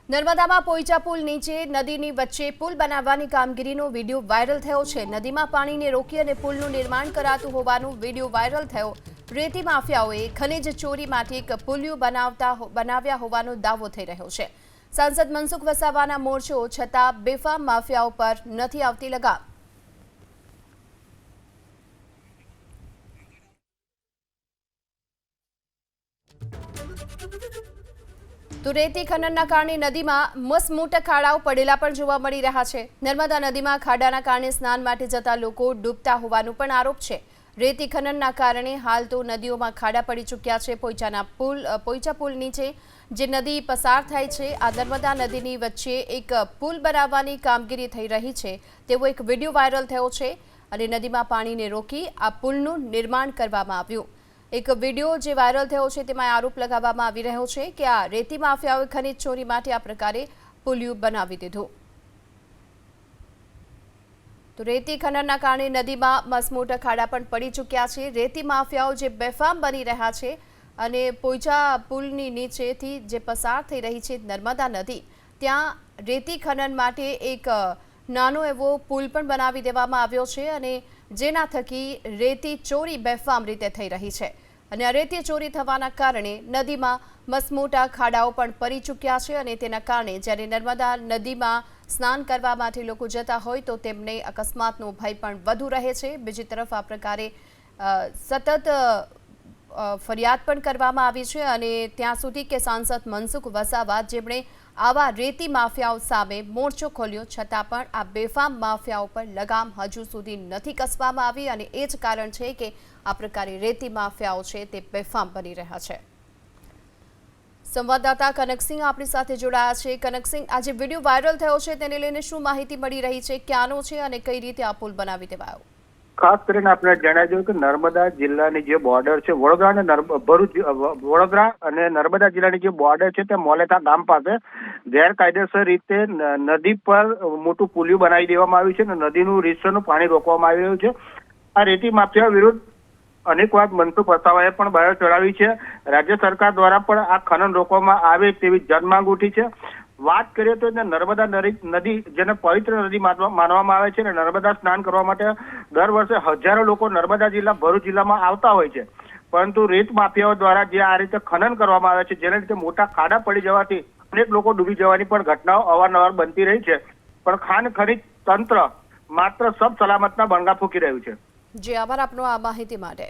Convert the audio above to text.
નર્મદામાં પોઈચા પુલ નીચે નદીની વચ્ચે પુલ બનાવવાની કામગીરીનો વિડીયો વાયરલ થયો છે। નદીમાં પાણીને રોકી અને પુલનું નિર્માણ કરાતું હોવાનું વિડીયો વાયરલ થયો। રેતી માફિયાઓએ ખનિજ ચોરી માટે એક પુલિયું બનાવ્યા હોવાનો દાવો થઈ રહ્યો છે। સાંસદ મનસુખ વસાવાના મોરચો છતાં બેફામ માફિયાઓ પર નથી આવતી લગામ। તો રેતી ખનનના કારણે નદીમાં મસમોટા ખાડાઓ પડેલા પણ જોવા મળી રહ્યા છે। નર્મદા નદીમાં ખાડાના કારણે સ્નાન માટે જતા લોકો ડૂબતા હોવાનો પણ આરોપ છે। રેતી ખનનના કારણે હાલ તો નદીઓમાં ખાડા પડી ચૂક્યા છે। પોઈચા પુલ નીચે જે નદી પસાર થાય છે, આ નર્મદા નદીની વચ્ચે એક પુલ બનાવવાની કામગીરી થઈ રહી છે તેવો એક વિડીયો વાયરલ થયો છે અને નદીમાં પાણીને રોકી આ પુલનું નિર્માણ કરવામાં આવ્યું। એક વિડીયો જે વાયરલ થયો છે તેમાં આરોપ લગાવવામાં આવી રહ્યો છે કે આ રેતી માફિયાઓએ ખનિજ ચોરી માટે આ પ્રકારે પુલિયું બનાવી દીધું। તો રેતી ખનનના કારણે નદીમાં મસમોટા ખાડા પણ પડી ચૂક્યા છે। રેતી માફિયાઓ જે બેફામ બની રહ્યા છે અને પોઈચા પુલની નીચેથી જે પસાર થઈ રહી છે નર્મદા નદી, ત્યાં રેતી ખનન માટે એક નાનો એવો પુલ પણ બનાવી દેવામાં આવ્યો છે અને જેના થકી રેતી ચોરી બેફામ રીતે થઈ રહી છે અને આ રેતી ચોરી થવાના કારણે નદીમાં મસમોટા ખાડાઓ પણ પડી ચૂક્યા છે અને તેના કારણે જ્યારે નર્મદા નદીમાં સ્નાન કરવા માટે લોકો જતા હોય તો તેમને અકસ્માતનો ભય પણ વધુ રહે છે। બીજી તરફ આ પ્રકારે સતત ફરિયાદ પણ કરવામાં આવી છે અને ત્યાં સુધી કે સાંસદ મનસુખ વસાવા જેમણે આવા રેતી માફિયાઓ સામે મોરચો ખોલ્યો છતાં પણ આ બેફામ માફિયાઓ પર લગામ હજુ સુધી નથી કસવામાં આવી અને એ જ કારણ છે કે આ પ્રકારે રેતી માફિયાઓ છે તે બેફામ બની રહ્યા છે। સંવાદદાતા કનકસિંહ આપણી સાથે જોડાયા છે। કનકસિંહ, આ જે વિડીયો વાયરલ થયો છે તેને લઈને શું માહિતી મળી રહી છે, ક્યાંનો છે અને કઈ રીતે આ પુલ બનાવી દેવાયો? ખાસ કરીને આપણે જણાવ્યું કે નર્મદા જિલ્લાની જે બોર્ડર છે, વડોદરા અને નર્મદા જિલ્લાની જે બોર્ડર છે તે મોલેતા ગામ પાસે ગેરકાયદેસર રીતે નદી પર મોટું પુલિયું બનાવી દેવામાં આવ્યું છે અને નદીનું રીતસરનું પાણી રોકવામાં આવી રહ્યું છે। આ રેતી માફિયા વિરુદ્ધ અનેક વાર મનસુખ વસાવાએ પણ બહાર ચડાવી છે। રાજ્ય સરકાર દ્વારા પણ આ ખનન રોકવામાં આવે તેવી જનમાંગ ઉઠી છે। વાત કરીએ તો નર્મદા નદી જેને પવિત્ર નદી માનવામાં આવે છે અને નર્મદા સ્નાન કરવા માટે દર વર્ષે હજારો લોકો નર્મદા જિલ્લા ભરૂચ જિલ્લામાં આવતા હોય છે, પરંતુ રેત માફિયાઓ દ્વારા જે આ રીતે ખનન કરવામાં આવે છે જેના લીધે મોટા ખાડા પડી જવાથી અનેક લોકો ડૂબી જવાની પણ ઘટનાઓ અવારનવાર બનતી રહી છે, પણ ખાણ ખનીજ તંત્ર માત્ર સબ સલામતના બણગા ફૂંકી રહ્યું છે। જી, આભાર આપનો આ માહિતી માટે।